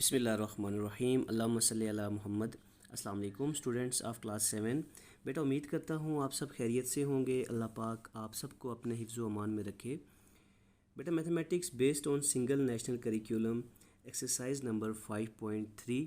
बिस्मिल्लाहिर्रहमानिर्रहीम अल्लाहुम्मा सल्ली अला मुहम्मद। अस्सलाम वालेकुम स्टूडेंट्स ऑफ क्लास 7। बेटा उम्मीद करता हूँ आप सब खैरियत से होंगे। अल्लाह पाक आप सबको अपने हिफ्ज़ व अमान में रखे। बेटा mathematics based on single national curriculum exercise number 5.3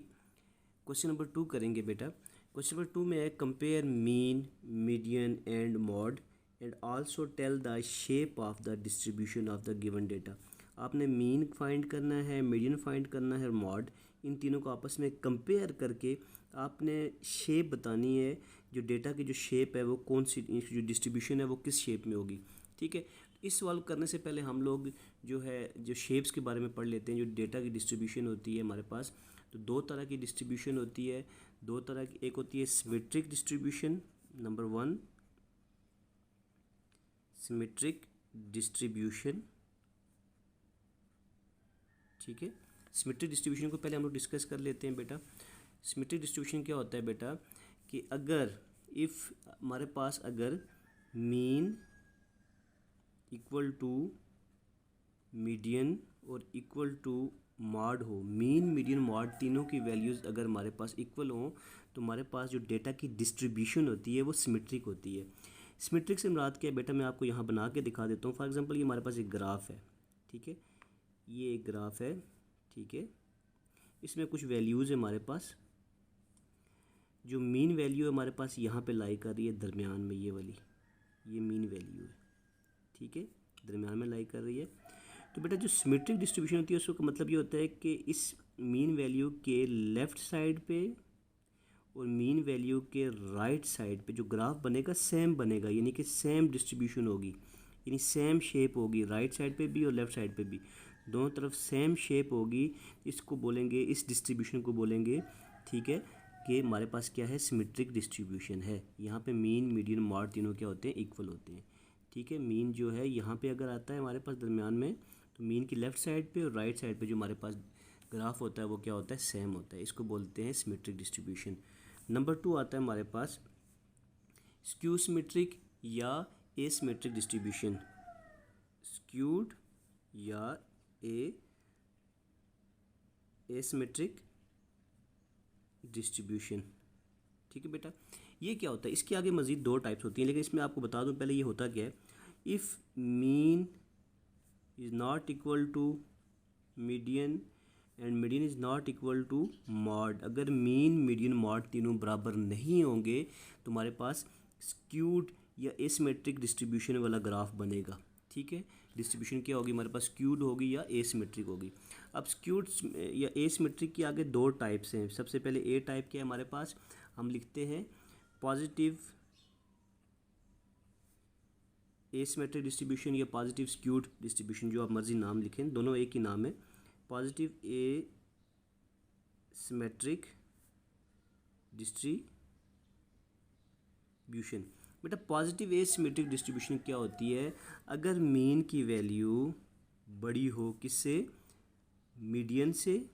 question number 2 करेंगे। बेटा क्वेश्चन नंबर 2 में है compare mean median and mode and also tell the shape of the distribution of the given data. आपने मीन फाइंड करना है, median find करना है और मॉड, इन तीनों को आपस में कंपेयर करके आपने शेप बतानी है। जो डेटा की जो शेप है वो कौन सी, जो डिस्ट्रीब्यूशन है वो किस शेप में होगी। ठीक है, इस सवाल करने से पहले हम लोग जो शेप्स के बारे में पढ़ लेते हैं। जो डेटा की डिस्ट्रीब्यूशन होती है हमारे पास, तो दो तरह की डिस्ट्रीब्यूशन होती है। दो तरह की, एक होती है symmetric distribution, number 1 symmetric distribution. ठीक है, सिमेट्रिक डिस्ट्रीब्यूशन को पहले हम लोग डिस्कस कर लेते हैं। बेटा सिमेट्रिक डिस्ट्रीब्यूशन क्या होता है बेटा, कि अगर हमारे पास अगर मीन इक्वल टू मीडियन और इक्वल टू मॉड हो, मीन मीडियन मॉड तीनों की वैल्यूज़ अगर हमारे पास इक्वल हो, तो हमारे पास जो डेटा की डिस्ट्रीब्यूशन होती है वो सिमेट्रिक होती है। सिमेट्रिक से मुराद क्या है बेटा, मैं आपको यहाँ बना के दिखा देता हूँ। फॉर एग्जांपल ये हमारे पास एक ग्राफ है। ठीक है, ये एक ग्राफ है। ठीक है, इसमें कुछ वैल्यूज़ है हमारे पास। जो मीन वैल्यू है हमारे पास यहाँ पे लाई कर रही है दरमियान में, ये वाली, ये मीन वैल्यू है। ठीक है, दरमियान में लाई कर रही है। तो बेटा जो सिमेट्रिक डिस्ट्रीब्यूशन होती है उसका मतलब ये होता है कि इस मीन वैल्यू के लेफ़्ट साइड पे और मीन वैल्यू के राइट साइड पे जो ग्राफ बनेगा सेम बनेगा, यानी कि सेम डिस्ट्रीब्यूशन होगी, यानी सेम शेप होगी राइट साइड पे भी और लेफ़्ट साइड पे भी, दोनों तरफ सेम शेप होगी। इसको बोलेंगे, इस डिस्ट्रीब्यूशन को बोलेंगे, ठीक है, कि हमारे पास क्या है, सिमेट्रिक डिस्ट्रीब्यूशन है। यहाँ पे मीन मीडियन मॉड तीनों क्या होते हैं, इक्वल होते हैं। ठीक है, मीन जो है यहाँ पे अगर आता है हमारे पास दरमियान में, तो मीन की लेफ़्ट साइड पे और राइट साइड पे जो हमारे पास ग्राफ होता है वो क्या होता है, सेम होता है। इसको बोलते हैं सिमेट्रिक डिस्ट्रीब्यूशन। नंबर 2 आता है हमारे पास स्क्यू सिमेट्रिक या एसिमेट्रिक डिस्ट्रीब्यूशन। स्क्यूड या एसिमेट्रिक डिस्ट्रीब्यूशन। ठीक है बेटा, ये क्या होता है, इसके आगे मज़ीद 2 टाइप्स होती हैं, लेकिन इसमें आपको बता दूं पहले ये होता क्या है। If mean is not equal to median and median is not equal to mode, अगर मीन मीडियन मॉड तीनों बराबर नहीं होंगे तो हमारे पास स्क्यूड या एसिमेट्रिक डिस्ट्रीब्यूशन वाला ग्राफ बनेगा। ठीक है, डिस्ट्रीब्यूशन क्या होगी हमारे पास, स्क्यूड होगी या एसिमेट्रिक होगी। अब स्क्यूड या एसिमेट्रिक के आगे 2 टाइप्स हैं। सबसे पहले ए टाइप क्या है हमारे पास, हम लिखते हैं पॉजिटिव एसिमेट्रिक डिस्ट्रीब्यूशन या पॉजिटिव स्क्यूड डिस्ट्रीब्यूशन, जो आप मर्जी नाम लिखें, दोनों एक ही नाम है। Positive asymmetric distribution. बेटा पॉजिटिव एसिमेट्रिक डिस्ट्रीब्यूशन क्या होती है, अगर मीन की वैल्यू बड़ी हो किससे, मीडियन से,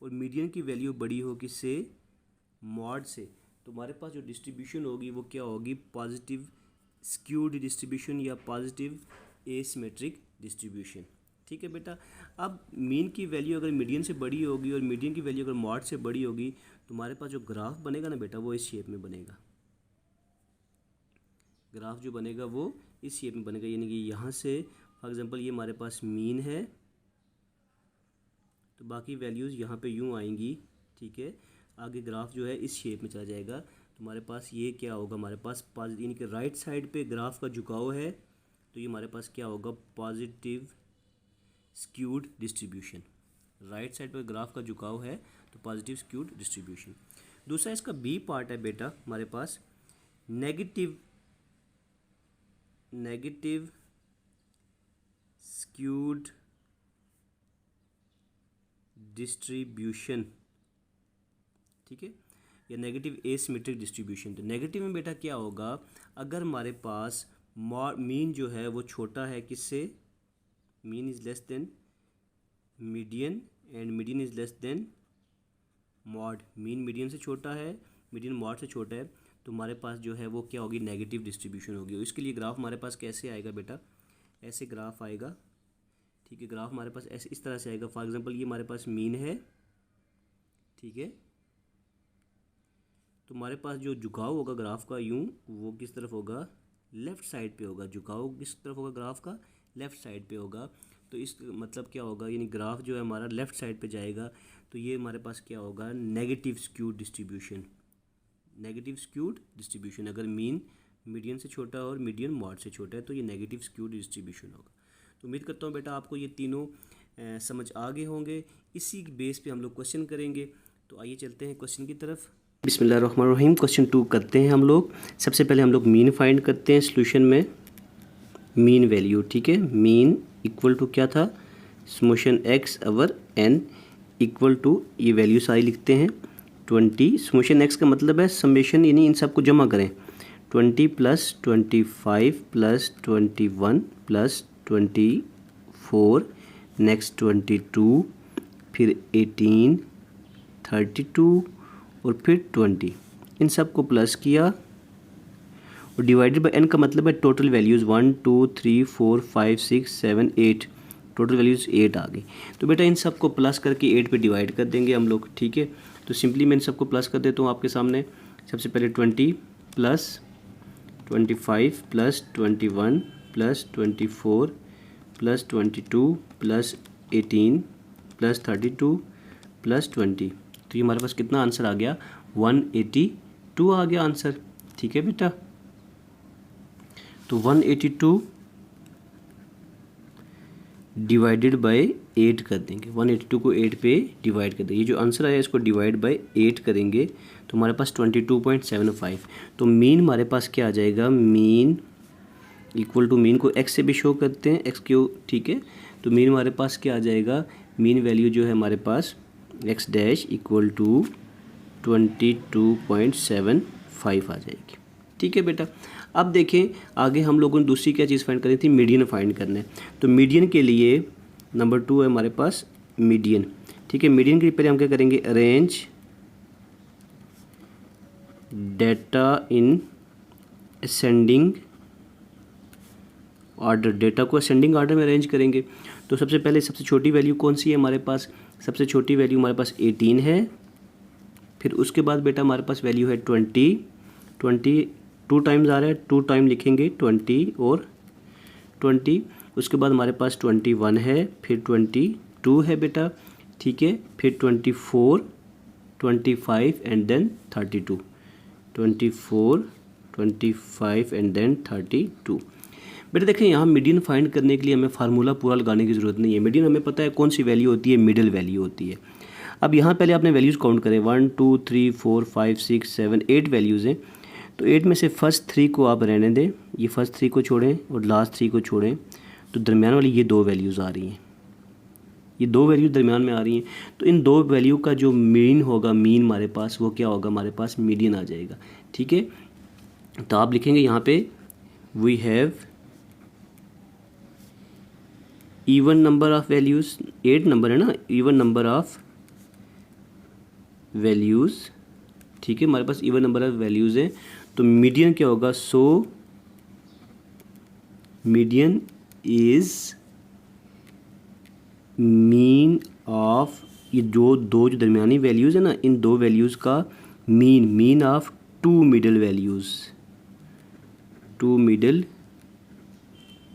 और मीडियन की वैल्यू बड़ी हो किससे, मॉड से, तो हमारे पास जो डिस्ट्रीब्यूशन होगी वो क्या होगी, पॉजिटिव स्क्यूड डिस्ट्रीब्यूशन या पॉजिटिव एसिमेट्रिक डिस्ट्रीब्यूशन। ठीक है बेटा, अब मीन की वैल्यू अगर मीडियन से बड़ी होगी और मीडियन की वैल्यू अगर मॉड से बड़ी होगी, तो हमारे पास जो ग्राफ बनेगा ना बेटा वो इस शेप में बनेगा। ग्राफ जो बनेगा वो इस शेप में बनेगा, यानी कि यहाँ से फॉर एग्जांपल ये हमारे पास मीन है, तो बाकी वैल्यूज़ यहाँ पे यूँ आएंगी। ठीक है, आगे ग्राफ जो है इस शेप में चला जाएगा, तो हमारे पास ये क्या होगा, हमारे पास यानी कि राइट साइड पे ग्राफ का झुकाव है, तो ये हमारे पास क्या होगा, positive skewed distribution. Right side पर ग्राफ का झुकाव है तो पॉजिटिव स्क्यूड डिस्ट्रीब्यूशन। दूसरा इसका बी पार्ट है बेटा हमारे पास नेगेटिव स्क्यूड डिस्ट्रीब्यूशन। ठीक है, या नेगेटिव एसिमेट्रिक डिस्ट्रीब्यूशन। तो नेगेटिव में बेटा क्या होगा, अगर हमारे पास मीन जो है वो छोटा है किससे, mean is less than median and median is less than mod, mean median से छोटा है, मीडियन मॉड से छोटा है, तो हमारे पास जो है वो क्या होगी, नेगेटिव डिस्ट्रीब्यूशन होगी। इसके लिए ग्राफ हमारे पास कैसे आएगा बेटा, ऐसे ग्राफ आएगा। ठीक है। ग्राफ हमारे पास ऐसे इस तरह से आएगा। फॉर एग्जांपल ये हमारे पास मीन है, ठीक है। तो हमारे पास जो झुकाव होगा ग्राफ का यूं, वो किस तरफ होगा, लेफ़्ट साइड पे होगा। झुकाव किस तरफ होगा ग्राफ का, लेफ़्ट साइड पे होगा। तो इस मतलब क्या होगा, यानी ग्राफ जो है हमारा लेफ़्ट साइड पे जाएगा। तो ये हमारे पास क्या होगा, negative skewed distribution. Negative skewed distribution, अगर मीन मीडियन से छोटा और मीडियन मॉड से छोटा है तो ये नेगेटिव स्क्यूड डिस्ट्रीब्यूशन होगा। तो उम्मीद करता हूँ बेटा आपको ये तीनों समझ आ गए होंगे। इसी बेस पे हम लोग क्वेश्चन करेंगे। तो आइए चलते हैं क्वेश्चन की तरफ। बिस्मिल्लाहिर्रहमानिर्रहीम। क्वेश्चन 2 करते हैं हम लोग। सबसे पहले हम लोग मीन फाइंड करते हैं सॉल्यूशन में। मीन वैल्यू, ठीक है। मीन इक्वल टू क्या था, summation x over n equal to, ये वैल्यू सारी लिखते हैं 20। समेशन एक्स का मतलब है समेशन, यानी इन सबको जमा करें। 20 + 25 + 21 + 24, नेक्स्ट 22, फिर 18, 32 और फिर 20। इन सब को प्लस किया और डिवाइडेड बाय एन का मतलब है टोटल वैल्यूज़ 1 2 3 4 5 6 7 8, टोटल वैल्यूज़ 8 आ गई। तो बेटा इन सब को प्लस करके 8 पे डिवाइड कर देंगे हम लोग, ठीक है। तो सिंपली मैं इन सबको प्लस कर देता हूँ आपके सामने। सबसे पहले 20 + 25 + 21 + 24 + 22 + 18 + 32 + 20। तो ये हमारे पास कितना आंसर आ गया, 182 आ गया आंसर, ठीक है बेटा। तो 182 डिवाइडेड बाय 8 कर देंगे। 182 को 8 पे डिवाइड कर देंगे। ये जो आंसर आया इसको डिवाइड बाय 8 करेंगे तो हमारे पास 22.75। तो मीन हमारे पास क्या आ जाएगा, मीन इक्वल टू, मीन को एक्स से भी शो करते हैं, एक्स क्यू, ठीक है। तो मीन हमारे पास क्या आ जाएगा, मीन वैल्यू जो है हमारे पास एक्स डैश इक्वल टू 22.75 आ जाएगी, ठीक है बेटा। अब देखें आगे हम लोगों ने दूसरी क्या चीज़ फाइंड करी थी, मीडियन फाइंड करना है। तो मीडियन के लिए नंबर 2 है हमारे पास मीडियन, ठीक है। मीडियन के लिए पहले हम क्या करेंगे, arrange data in ascending order. Data को असेंडिंग ऑर्डर में अरेंज करेंगे। तो सबसे पहले सबसे छोटी वैल्यू कौन सी है हमारे पास, सबसे छोटी वैल्यू हमारे पास 18 है। फिर उसके बाद बेटा हमारे पास वैल्यू है 20 2 टाइम्स आ रहा है, 2 टाइम लिखेंगे 20 और 20। उसके बाद हमारे पास 21 है, फिर 22 है बेटा, ठीक है। फिर 24 25 एंड देन 32, 24 25 एंड देन 32। बेटा देखें यहाँ मीडियन फाइंड करने के लिए हमें फार्मूला पूरा लगाने की ज़रूरत नहीं है। मीडियन हमें पता है कौन सी वैल्यू होती है, मिडिल वैल्यू होती है। अब यहाँ पहले आपने वैल्यूज़ काउंट करें, 1 2 3 4 5 6 7 8 वैल्यूज़ हैं। तो 8 में से फर्स्ट 3 को आप रहने दें, ये फर्स्ट 3 को छोड़ें और लास्ट 3 को छोड़ें। तो दरमियान वाली ये 2 वैल्यूज़ आ रही हैं, ये 2 वैल्यू दरमियान में आ रही हैं। तो इन 2 वैल्यू का जो मीन होगा, मीन हमारे पास वो क्या होगा, हमारे पास मीडियन आ जाएगा, ठीक है। तो आप लिखेंगे यहाँ पे we have even number of values, 8 number है ना, इवन नंबर ऑफ वैल्यूज़, ठीक है। हमारे पास इवन नंबर ऑफ वैल्यूज़ हैं। तो मीडियन क्या होगा, so median is mean of, ये जो दरमियानी वैल्यूज़ है ना, इन 2 वैल्यूज़ का mean of 2 middle values, 2 middle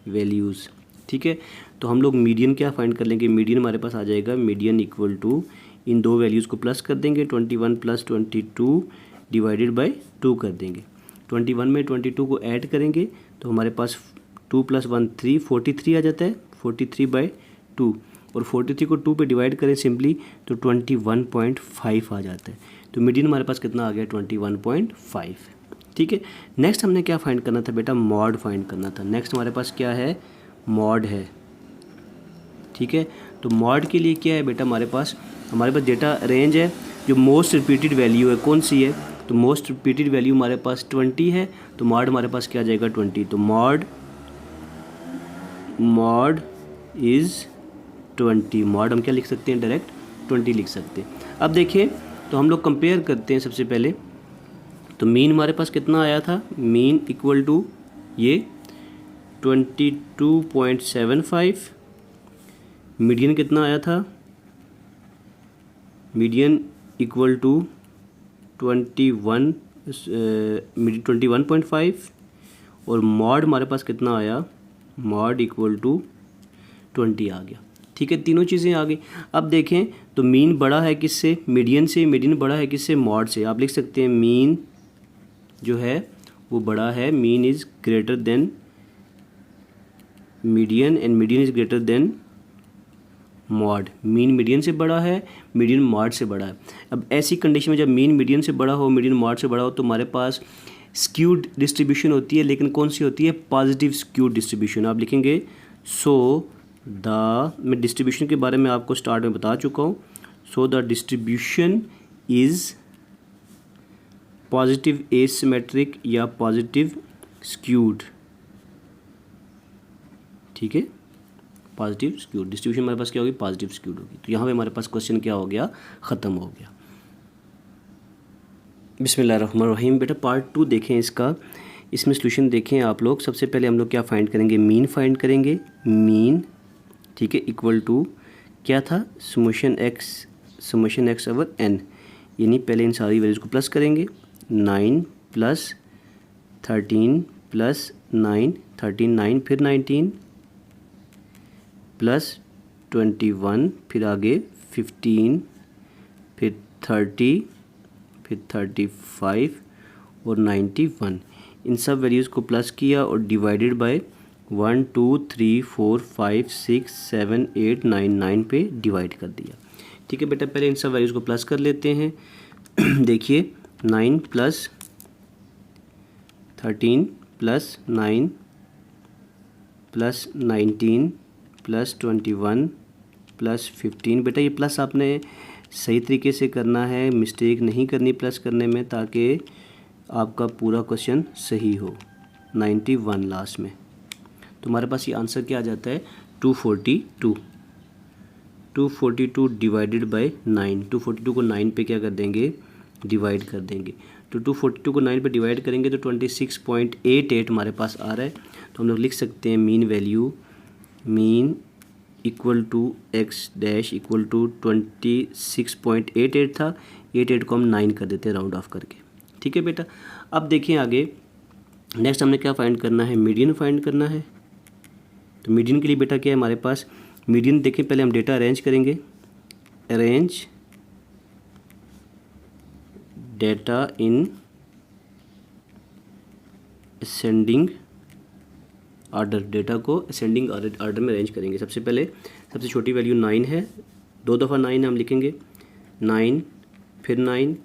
values, ठीक है। तो हम लोग मीडियन क्या फाइंड कर लेंगे, मीडियन हमारे पास आ जाएगा, मीडियन इक्वल टू, इन 2 वैल्यूज़ को प्लस कर देंगे, 21 + 22 डिवाइडेड बाय 2 कर देंगे। 21 में 22 को ऐड करेंगे तो हमारे पास 2 + 1 3, 43 आ जाता है, 43/2। और 43 को 2 पे डिवाइड करें सिंपली तो 21.5 आ जाता है। तो मीडियन हमारे पास कितना आ गया, 21.5, ठीक है। नेक्स्ट हमने क्या फाइंड करना था बेटा, मॉड फाइंड करना था। नेक्स्ट हमारे पास क्या है, मॉड है, ठीक है। तो मॉड के लिए क्या है बेटा, हमारे पास डेटा रेंज है। जो मोस्ट रिपीटेड वैल्यू है कौन सी है, तो मोस्ट रिपीटेड वैल्यू हमारे पास 20 है। तो मॉड हमारे पास क्या आ जाएगा, 20। तो मॉड इज़ 20। मॉड हम क्या लिख सकते हैं, डायरेक्ट 20 लिख सकते हैं। अब देखिए तो हम लोग कंपेयर करते हैं सबसे पहले। तो मीन हमारे पास कितना आया था, मीन इक्वल टू ये 22.75 मीडियन कितना आया था, मीडियन इक्वल टू 21.5 और मॉड हमारे पास कितना आया, मॉड इक्वल टू 20 आ गया। ठीक है, तीनों चीज़ें आ गई। अब देखें तो मीन बड़ा है किससे, मीडियन से, मीडियन बड़ा है किससे, मॉड से। आप लिख सकते हैं मीन जो है वो बड़ा है, mean is greater than median and median is greater than mod. Mean median से बड़ा है, मीडियन मॉड से बड़ा है। अब ऐसी कंडीशन में जब मीन मीडियन से बड़ा हो, मीडियन मॉड से बड़ा हो, तो हमारे पास स्क्यूड डिस्ट्रीब्यूशन होती है, लेकिन कौन सी होती है, पॉजिटिव स्क्यूड डिस्ट्रीब्यूशन। आप लिखेंगे मैं डिस्ट्रीब्यूशन के बारे में आपको स्टार्ट में बता चुका हूँ। So the distribution is positive asymmetric या पॉजिटिव स्क्यूड। ठीक है, पॉजिटिव स्क्यूड डिस्ट्रीब्यूशन हमारे पास क्या होगी, पॉजिटिव स्क्यूड होगी। तो यहाँ पे हमारे पास क्वेश्चन क्या हो गया, ख़त्म हो गया। बिस्मिल्लाहिर्रहमानिर्रहीम। बेटा पार्ट 2 देखें इसका, इसमें सोल्यूशन देखें आप लोग। सबसे पहले हम लोग क्या फाइंड करेंगे, मीन फाइंड करेंगे, मीन। ठीक है, इक्वल टू क्या था, समेशन एक्स ओवर एन, यानी पहले इन सारी वैल्यूज़ को प्लस करेंगे। 9 प्लस 13 प्लस 9, 9 फिर 19 प्लस 21, फिर आगे 15, फिर 30, फिर 35 और 91। इन सब वैल्यूज़ को प्लस किया और डिवाइडेड बाय 1 2 3 4 5 6 7 8 9 9 पे डिवाइड कर दिया। ठीक है बेटा, पहले इन सब वैल्यूज़ को प्लस कर लेते हैं। देखिए 9 plus 13 plus 9 plus 19 plus 21 plus 15। बेटा ये प्लस आपने सही तरीके से करना है, मिस्टेक नहीं करनी प्लस करने में, ताकि आपका पूरा क्वेश्चन सही हो। 91 लास्ट में, तो हमारे पास ये आंसर क्या आ जाता है, 242। 242 डिवाइडेड बाय 9, 242 को 9 पे क्या कर देंगे, डिवाइड कर देंगे। तो 242 को 9 पे डिवाइड करेंगे तो 26.88 हमारे पास आ रहा है। तो हम लोग लिख सकते हैं mean value, mean equal to x dash equal to 26.88 था। 88 को हम 9 कर देते हैं राउंड ऑफ करके। ठीक है बेटा, अब देखिए आगे नेक्स्ट हमने क्या फाइंड करना है, मीडियन फाइंड करना है। तो मीडियन के लिए बेटा क्या है हमारे पास, मीडियन देखें पहले हम डेटा अरेंज करेंगे। Arrange data in ascending order, data को असेंडिंग ऑर्डर में अरेंज करेंगे। सबसे पहले सबसे छोटी वैल्यू 9 है, 2 दफ़ा 9 हम लिखेंगे, 9 फिर 9,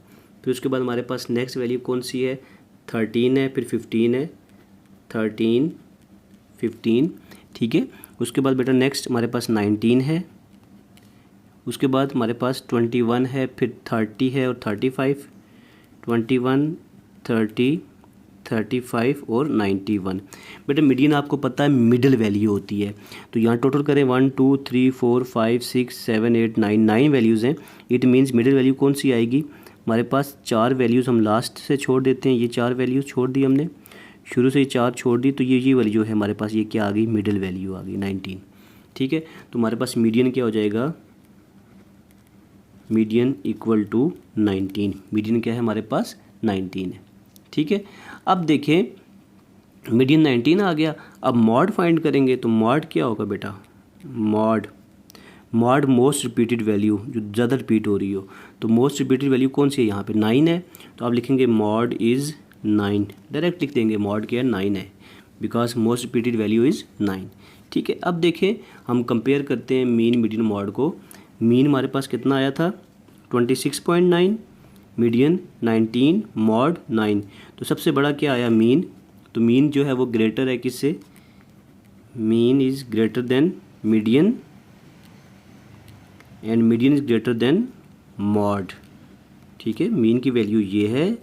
फिर उसके बाद हमारे पास नेक्स्ट वैल्यू कौन सी है, 13 है, फिर 15 है, 13 15। ठीक है, उसके बाद बेटा नेक्स्ट हमारे पास 19 है, उसके बाद हमारे पास 21 है, फिर 30 है और 35, 21 30 35 और 91। बेटा मीडियन आपको पता है मिडिल वैल्यू होती है। तो यहाँ टोटल करें 1 2 3 4 5 6 7 8 9 9 वैल्यूज़ हैं। इट मीन्स मिडिल वैल्यू कौन सी आएगी, हमारे पास 4 वैल्यूज़ हम लास्ट से छोड़ देते हैं। ये 4 वैल्यूज़ छोड़ दी हमने, शुरू से ही 4 छोड़ दी, तो ये वाली जो है हमारे पास ये क्या आ गई, मिडिल वैल्यू आ गई 19। ठीक है, तो हमारे पास मीडियन क्या हो जाएगा, मीडियन इक्वल टू 19। मीडियन क्या है हमारे पास, 19 है। ठीक है, अब देखें मीडियन 19 आ गया। अब मॉड फाइंड करेंगे, तो मॉड क्या होगा बेटा, मॉड मोस्ट रिपीटेड वैल्यू जो ज़्यादा रिपीट हो रही हो। तो मोस्ट रिपीटेड वैल्यू कौन सी है, यहाँ पे 9 है। तो आप लिखेंगे मॉड इज़ 9, डायरेक्ट लिख देंगे मॉड क्या है, 9 है, because most repeated value is 9। ठीक है, अब देखें हम कंपेयर करते हैं मीन मीडियन मॉड को। मीन हमारे पास कितना आया था, 26.9, मीडियन 19, मॉड 9। तो सबसे बड़ा क्या आया, मीन। तो मीन जो है वो ग्रेटर है किससे, mean is greater than median and median is greater than mod. ठीक है, मीन की वैल्यू ये है,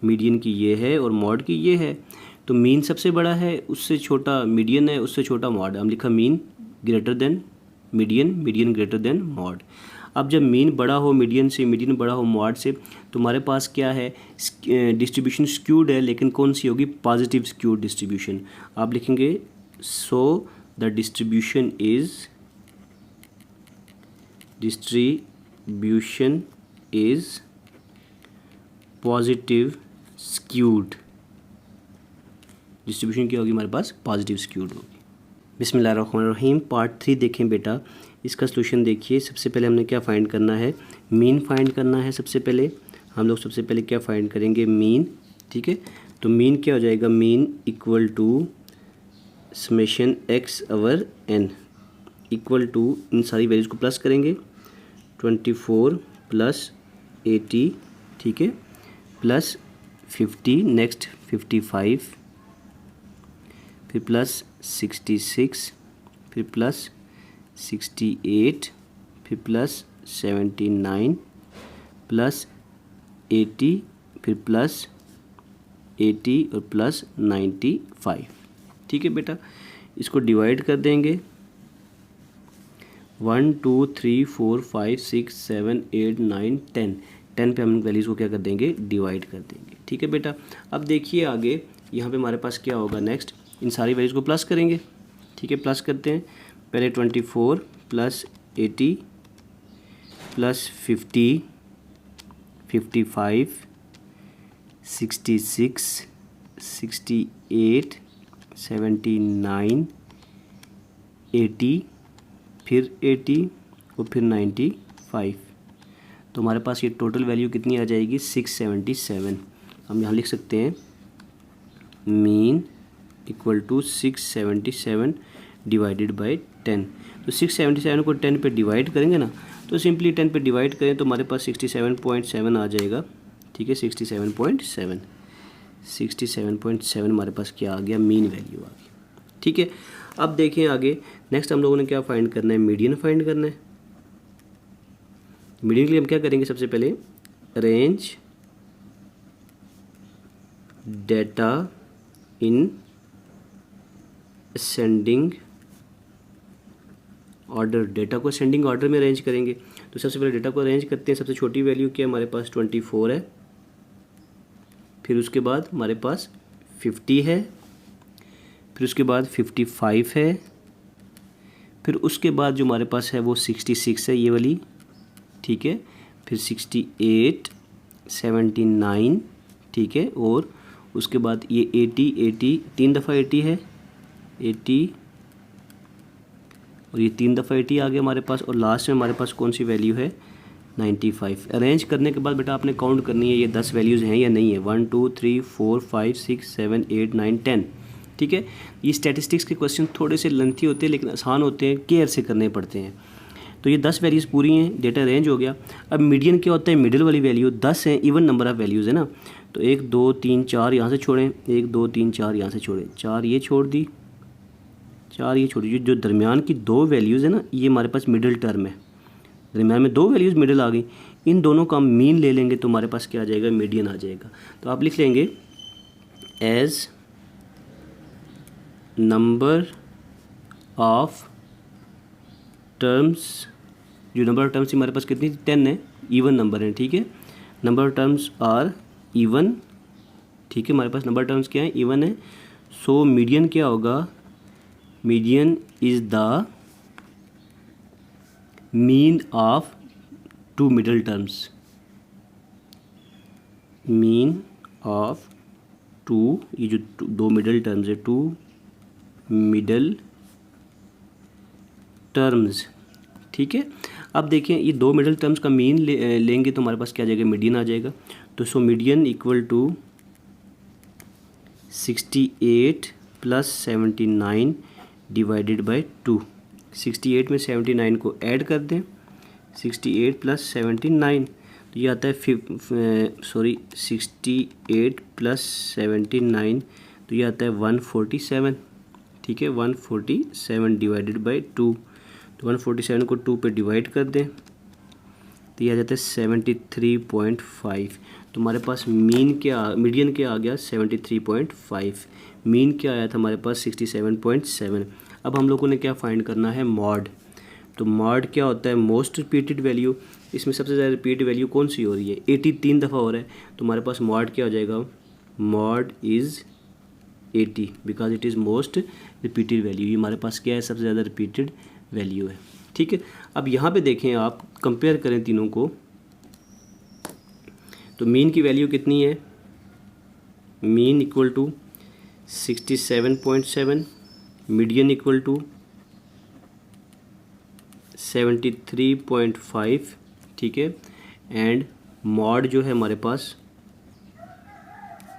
मीडियन की ये है और मॉड की ये है। तो मीन सबसे बड़ा है, उससे छोटा मीडियन है, उससे छोटा मॉड। हम लिखा mean greater than median, median greater than mod. अब जब मीन बड़ा हो मीडियन से, मीडियन बड़ा हो मॉड से, तो हमारे पास क्या है, डिस्ट्रीब्यूशन स्क्यूड है, लेकिन कौन सी होगी, पॉजिटिव स्क्यूड डिस्ट्रीब्यूशन। आप लिखेंगे so the distribution is distribution is positive skewed. Distribution क्या होगी हमारे पास? पॉजिटिव स्क्यूड होगी। बिस्मिल्लाहिर्रहमानिर्रहीम। पार्ट 3 देखें बेटा, इसका सलूशन देखिए। सबसे पहले हमने क्या फाइंड करना है? मीन फाइंड करना है। सबसे पहले हम लोग सबसे पहले क्या फाइंड करेंगे? मीन। ठीक है, तो मीन क्या हो जाएगा? Mean equal to summation x over N equal to, इन सारी वैल्यूज़ को प्लस करेंगे, 24 प्लस 80, ठीक है, प्लस 50, नेक्स्ट 55, फिर प्लस 66, फिर प्लस 68, फिर प्लस 79, प्लस 80, फिर प्लस 80 और प्लस 95। ठीक है बेटा, इसको डिवाइड कर देंगे। 1 2 3 4 5 6 7 8 9 10 10 पे हम वैल्यूज़ को क्या कर देंगे? डिवाइड कर देंगे। ठीक है बेटा, अब देखिए आगे यहाँ पे हमारे पास क्या होगा? नेक्स्ट इन सारी वैल्यूज़ को प्लस करेंगे। ठीक है, प्लस करते हैं। पहले 24 प्लस 80 प्लस 50, 55, 66, 68, 79, 80, फिर 80 और फिर 95। तो हमारे पास ये टोटल वैल्यू कितनी आ जाएगी? 677। हम यहाँ लिख सकते हैं mean equal to 677 divided by 10। तो 677 को 10 पे डिवाइड करेंगे ना, तो सिंपली 10 पे डिवाइड करें तो हमारे पास 67.7 आ जाएगा। ठीक है, 67.7 हमारे पास क्या आ गया? मीन वैल्यू आ गई। ठीक है, अब देखें आगे। नेक्स्ट हम लोगों ने क्या फाइंड करना है? मीडियन फाइंड करना है। मीडियन के लिए हम क्या करेंगे? सबसे पहले arrange data in ascending order. Data को असेंडिंग ऑर्डर में अरेंज करेंगे। तो सबसे पहले डेटा को अरेंज करते हैं। सबसे छोटी वैल्यू क्या है हमारे पास? 24 है। फिर उसके बाद हमारे पास 50 है, फिर उसके बाद 55 है, फिर उसके बाद जो हमारे पास है वो 66 है, ये वाली। ठीक है, फिर 68, 79, ठीक है, और उसके बाद ये 80 3 दफ़ा 80 है, 80 और ये 3 दफ़ा 80 आ गया हमारे पास। और लास्ट में हमारे पास कौन सी वैल्यू है? 95। अरेंज करने के बाद बेटा आपने काउंट करनी है ये 10 वैल्यूज़ हैं या नहीं है। 1 2 3 4 5 6 7 8 9 10। ठीक है, ये स्टैटिस्टिक्स के क्वेश्चन थोड़े से लेंथी होते हैं लेकिन आसान होते हैं, केयर से करने पड़ते हैं। तो ये 10 वैल्यूज़ पूरी हैं, डेटा अरेंज हो गया। अब मीडियन क्या होता है? मिडिल वाली वैल्यू 10 है, इवन नंबर ऑफ़ वैल्यूज़ है ना। तो 1 2 3 4 यहाँ से छोड़ें, 1 2 3 4 यहाँ से छोड़ें, 4 ये छोड़ दी, 4 ये छोड़ दी। जो दरमियान की 2 वैल्यूज़ है ना, ये हमारे पास मिडिल टर्म है। दरमियान में 2 वैल्यूज़ मिडिल आ गई, इन दोनों का हम मीन ले लेंगे तो हमारे पास क्या आ जाएगा? मीडियन आ जाएगा। तो आप लिख लेंगे एज नंबर ऑफ टर्म्स। जो नंबर ऑफ टर्म्स हमारे पास कितनी? 10 है, इवन नंबर है। ठीक है, number of terms are even. ठीक है, हमारे पास नंबर टर्म्स क्या है? इवन है। सो मीडियन क्या होगा? Median is the mean of 2 middle terms. Mean of 2, ये जो 2 मिडल टर्म्स है, 2 मिडल टर्म्स। ठीक है, अब देखें ये 2 मिडल टर्म्स का मीन लेंगे तो हमारे पास क्या आ जाएगा? मीडियन आ जाएगा। तो so median equal to 68 plus 79 divided by 2। 68 में 79 को ऐड कर दें, 68 प्लस 79 तो ये आता है 68 प्लस 79 तो ये आता है 147। ठीक है, 147 डिवाइडेड बाय 2। तो 147 को 2 पे डिवाइड कर दें तो ये आ जाता है 73.5। तो हमारे पास मीडियन क्या आ गया? 73.5। मीन क्या आया था हमारे पास? 67.7। अब हम लोगों ने क्या फाइंड करना है? मॉड। तो मॉड क्या होता है? Most repeated value. इसमें सबसे ज़्यादा रिपीट वैल्यू कौन सी हो रही है? 80 3 दफ़ा हो रहा है, तो हमारे पास मॉड क्या हो जाएगा? Mod is 80 because it is most repeated value. ये हमारे पास क्या है? सबसे ज़्यादा रिपीटेड वैल्यू है। ठीक है। अब यहाँ पे देखें, आप कंपेयर करें तीनों को, तो मीन की वैल्यू कितनी है, mean equal to 67.7, median equal to 73.5, ठीक है, एंड मॉड जो है हमारे पास,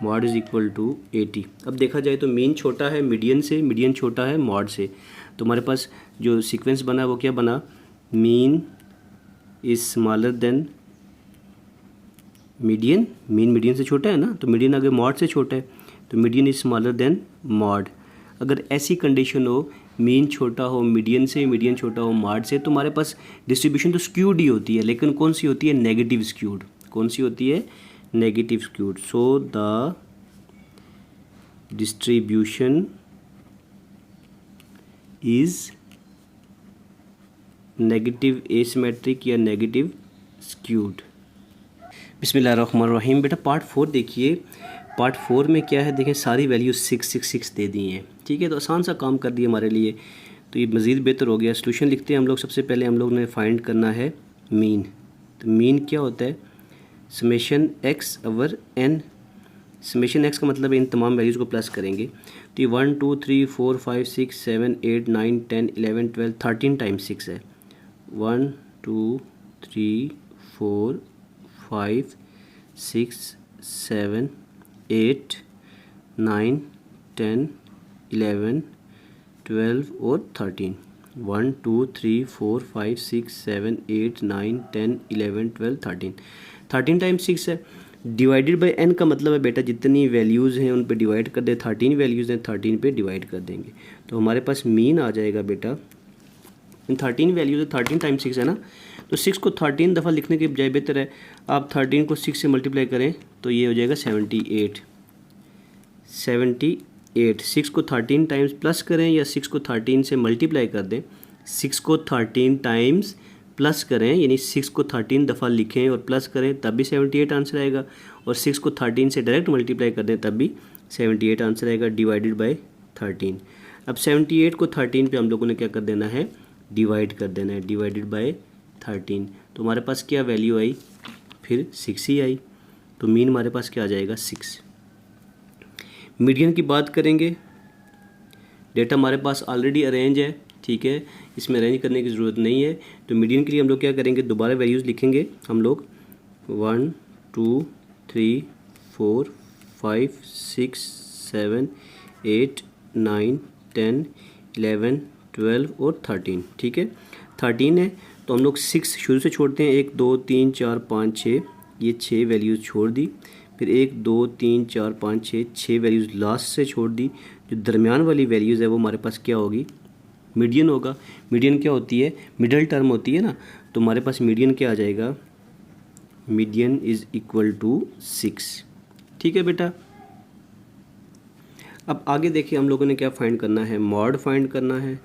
मॉड इज़ इक्वल टू 80। अब देखा जाए तो मीन छोटा है मीडियन से, मीडियन छोटा है मॉड से, तो हमारे पास जो सीक्वेंस बना वो क्या बना, mean is smaller than median, mean median से छोटा है ना, तो मीडियन अगर मॉड से छोटा है तो median is smaller than mod. अगर ऐसी कंडीशन हो, मीन छोटा हो मीडियन से, मीडियन छोटा हो मॉड से, तो हमारे पास डिस्ट्रीब्यूशन तो स्क्यूड ही होती है, लेकिन कौन सी होती है, नेगेटिव स्क्यूड। कौन सी होती है, negative skewed. So the distribution is negative asymmetric या नेगेटिव स्क्यूड। बिस्मिल्लाहिर्रहमानिर्रहीम। बेटा पार्ट 4 देखिए, पार्ट 4 में क्या है, देखें सारी वैल्यूज 666 दे दी हैं, ठीक है, तो आसान सा काम कर दिया हमारे लिए, तो ये मज़ीद बेहतर हो गया। सोल्यूशन लिखते हैं हम लोग। सबसे पहले हम लोग ने फाइंड करना है मीन। तो मीन क्या होता है, summation x over n. Summation x का मतलब है इन तमाम वैल्यूज़ को प्लस करेंगे, तो ये 1 2 3 4 5 6 7 8 9 10 11 12 13 टाइम्स 6 है। 1 2 3 4 5 6 7 8 9 10 11 12 और 13। 1 2 3 4 5 6 7 8 9 10 11 12 13। 13 टाइम्स 6 है। डिवाइडेड बाई n का मतलब है बेटा जितनी वैल्यूज़ हैं उन पे डिवाइड कर दे। 13 वैल्यूज़ हैं, 13 पे डिवाइड कर देंगे, तो हमारे पास मीन आ जाएगा बेटा। इन 13 वैल्यूज़ 13 टाइम्स 6 है ना, तो 6 को 13 दफ़ा लिखने के बजाय बेहतर है आप 13 को 6 से मल्टीप्लाई करें, तो ये हो जाएगा 78। 6 को 13 टाइम्स प्लस करें या 6 को 13 से मल्टीप्लाई कर दें। 6 को 13 टाइम्स प्लस करें, यानी 6 को 13 दफ़ा लिखें और प्लस करें, तब भी 78 आंसर आएगा, और 6 को 13 से डायरेक्ट मल्टीप्लाई कर दें तब भी 78 आंसर आएगा, डिवाइडेड बाय 13। अब 78 को 13 पे हम लोगों ने क्या कर देना है, डिवाइड कर देना है, डिवाइडेड बाय 13। तो हमारे पास क्या वैल्यू आई, फिर 6 ही आई, तो मीन हमारे पास क्या आ जाएगा, 6। मीडियन की बात करेंगे, डेटा हमारे पास ऑलरेडी अरेंज है, ठीक है, इसमें अरेंज करने की ज़रूरत नहीं है। तो मीडियन के लिए हम लोग क्या करेंगे, दोबारा वैल्यूज़ लिखेंगे हम लोग, 1 2 3 4 5 6 7 8 9 10 11 12 और 13, ठीक है। 13 है तो हम लोग 6 शुरू से छोड़ते हैं, 1 2 3 4 5 6, ये 6 वैल्यूज़ छोड़ दी, फिर 1 2 3 4 5 6 वैल्यूज़ लास्ट से छोड़ दी। जो दरमियान वाली वैल्यूज़ है वो हमारे पास क्या होगी, मीडियन होगा। मीडियन क्या होती है, मिडल टर्म होती है ना, तो हमारे पास मीडियन क्या आ जाएगा, मीडियन इज़ इक्वल टू 6, ठीक है बेटा। अब आगे देखिए हम लोगों ने क्या फाइंड करना है, मॉड फाइंड करना है।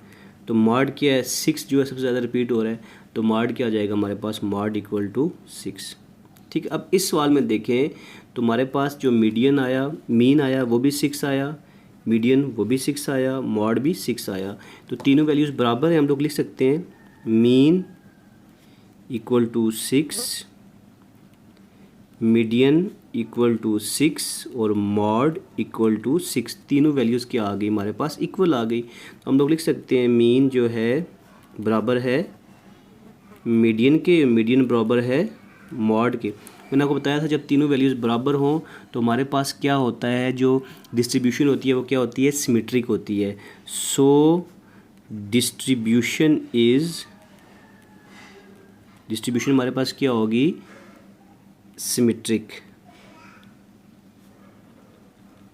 तो मॉड क्या है, 6 जो है सबसे ज़्यादा रिपीट हो रहा है, तो मॉड क्या आ जाएगा हमारे पास, मॉड इक्वल टू 6, ठीक है। अब इस सवाल में देखें तो हमारे पास जो मीडियन आया, मीन आया, वो भी 6 आया, मीडियन वो भी 6 आया, मॉड भी 6 आया, तो तीनों वैल्यूज़ बराबर हैं। हम लोग लिख सकते हैं mean equal to 6, median equal to 6 और मॉड इक्वल टू 6। तीनों वैल्यूज़ क्या आ गई हमारे पास, इक्वल आ गई। तो हम लोग लिख सकते हैं मीन जो है बराबर है मीडियन के, मीडियन बराबर है मॉड के। मैंने आपको बताया था जब तीनों वैल्यूज़ बराबर हों तो हमारे पास क्या होता है, जो डिस्ट्रीब्यूशन होती है वो क्या होती है, सिमेट्रिक होती है। सो डिस्ट्रीब्यूशन हमारे पास क्या होगी, सिमेट्रिक।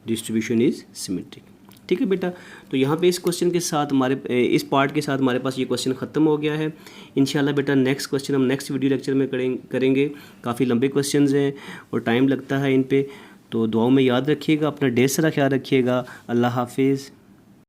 डिस्ट्रीब्यूशन इज़ सिमेट्रिक, ठीक है बेटा। तो यहाँ पे इस क्वेश्चन के साथ इस पार्ट के साथ हमारे पास ये क्वेश्चन ख़त्म हो गया है। इंशाल्लाह बेटा नेक्स्ट क्वेश्चन हम नेक्स्ट वीडियो लेक्चर में करेंगे। काफ़ी लंबे क्वेश्चंस हैं और टाइम लगता है इन पे, तो दुआओं में याद रखिएगा, अपना ढेर सारा ख्याल रखिएगा। अल्लाह हाफिज़।